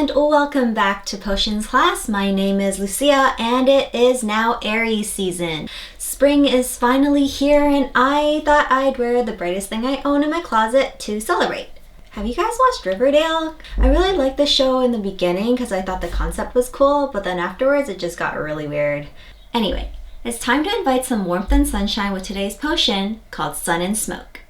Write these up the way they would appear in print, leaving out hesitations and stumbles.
and welcome back to Potions class. My name is Lucia and it is now Aries season. Spring is finally here and I thought I'd wear the brightest thing I own in my closet to celebrate. Have you guys watched Riverdale? I really liked the show in the beginning because I thought the concept was cool, but then afterwards it just got really weird. Anyway, it's time to invite some warmth and sunshine with today's potion called Sun and Smoke.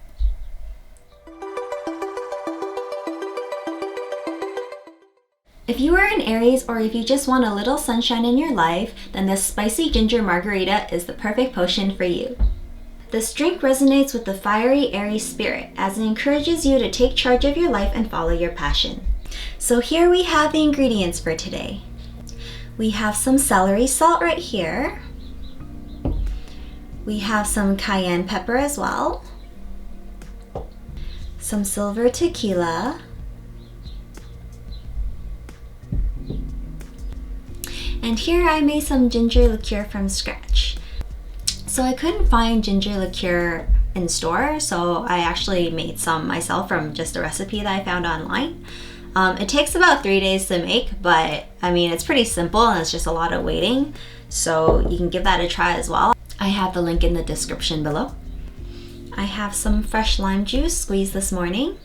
If you are an Aries or if you just want a little sunshine in your life, then this spicy ginger margarita is the perfect potion for you. This drink resonates with the fiery Aries spirit as it encourages you to take charge of your life and follow your passion. So here we have the ingredients for today. We have some celery salt right here. We have some cayenne pepper as well. Some silver tequila. And here I made some ginger liqueur from scratch. So I couldn't find ginger liqueur in store, so I actually made some myself from just a recipe that I found online. It takes about 3 days to make, but I mean, it's pretty simple and it's just a lot of waiting. So you can give that a try as well. I have the link in the description below. I have some fresh lime juice squeezed this morning.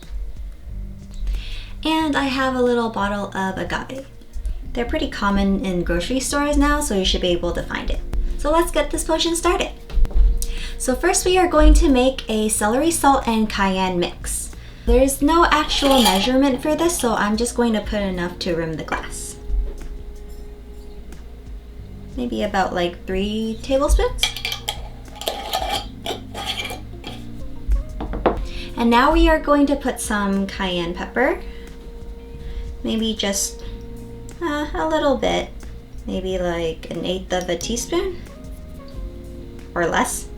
And I have a little bottle of agave. They're pretty common in grocery stores now, so you should be able to find it. So let's get this potion started. So first we are going to make a celery salt and cayenne mix. There's no actual measurement for this, so I'm just going to put enough to rim the glass. Maybe about like 3 tablespoons. And now we are going to put some cayenne pepper. Maybe just a little bit, maybe like 1/8 of a teaspoon or less.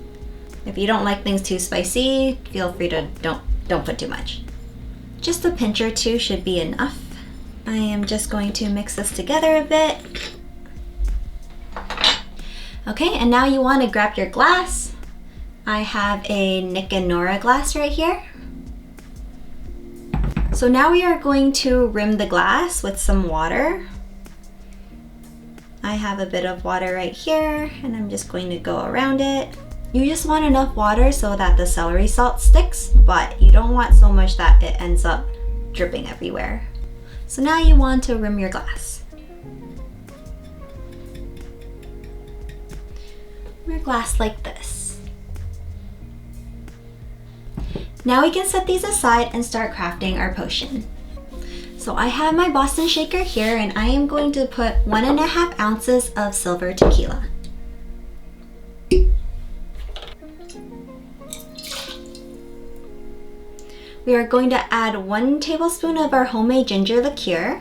If you don't like things too spicy, feel free to don't put too much. Just a pinch or two should be enough. I am just going to mix this together a bit. Okay, and now you want to grab your glass. I have a Nick and Nora glass right here. So now we are going to rim the glass with some water. I have a bit of water right here and I'm just going to go around it. You just want enough water so that the celery salt sticks, but you don't want so much that it ends up dripping everywhere. So now you want to rim your glass. Rim your glass like this. Now we can set these aside and start crafting our potion. So I have my Boston shaker here and I am going to put 1.5 ounces of silver tequila. We are going to add 1 tablespoon of our homemade ginger liqueur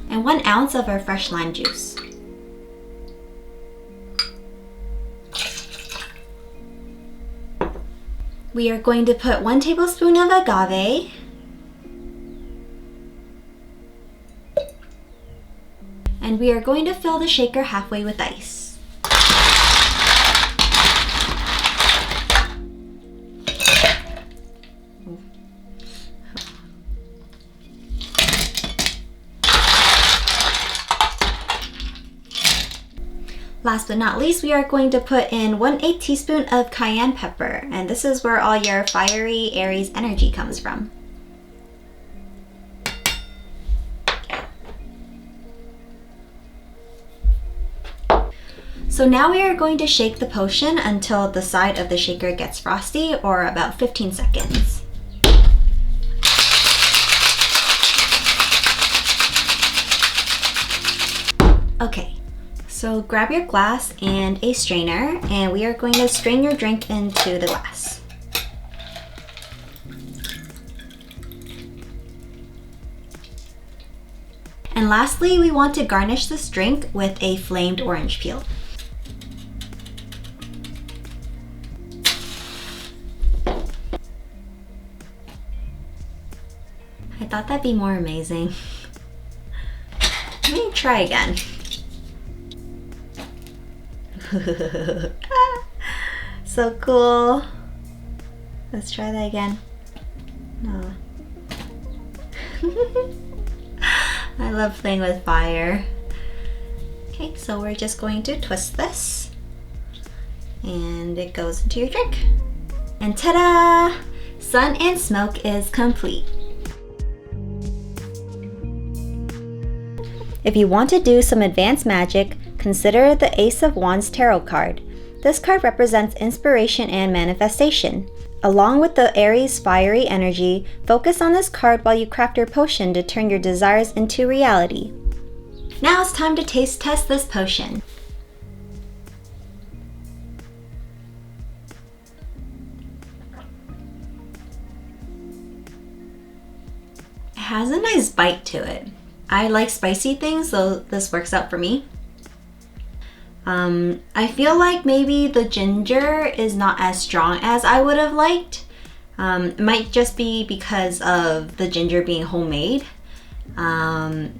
and 1 ounce of our fresh lime juice. We are going to put 1 tablespoon of agave and we are going to fill the shaker halfway with ice. Last but not least, we are going to put in 1/8 teaspoon of cayenne pepper, and this is where all your fiery Aries energy comes from. So now we are going to shake the potion until the side of the shaker gets frosty, or about 15 seconds. Okay. So grab your glass and a strainer and we are going to strain your drink into the glass. And lastly, we want to garnish this drink with a flamed orange peel. I thought that'd be more amazing. Let me try again. So cool. Let's try that again. Oh. I love playing with fire. Okay, so we're just going to twist this and it goes into your drink. And ta-da! Sun and Smoke is complete. If you want to do some advanced magic, consider the Ace of Wands tarot card. This card represents inspiration and manifestation. Along with the Aries fiery energy, focus on this card while you craft your potion to turn your desires into reality. Now it's time to taste test this potion. It has a nice bite to it. I like spicy things, so this works out for me. I feel like maybe the ginger is not as strong as I would have liked. It might just be because of the ginger being homemade.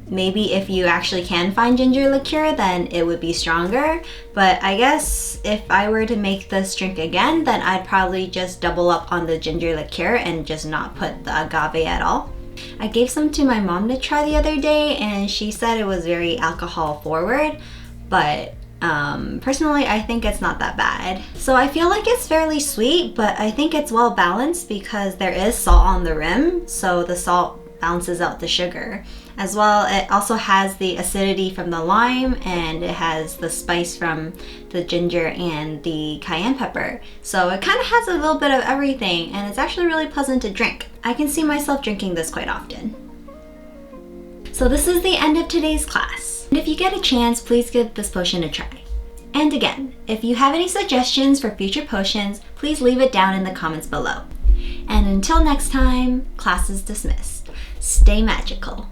Maybe if you actually can find ginger liqueur, then it would be stronger. But I guess if I were to make this drink again, then I'd probably just double up on the ginger liqueur and just not put the agave at all. I gave some to my mom to try the other day and she said it was very alcohol forward, but personally I think it's not that bad. So I feel like it's fairly sweet, but I think it's well balanced because there is salt on the rim, so the salt balances out the sugar. As well, it also has the acidity from the lime and it has the spice from the ginger and the cayenne pepper. So it kind of has a little bit of everything and it's actually really pleasant to drink. I can see myself drinking this quite often. So this is the end of today's class. And if you get a chance, please give this potion a try. And again, if you have any suggestions for future potions, please leave it down in the comments below. And until next time, class is dismissed. Stay magical.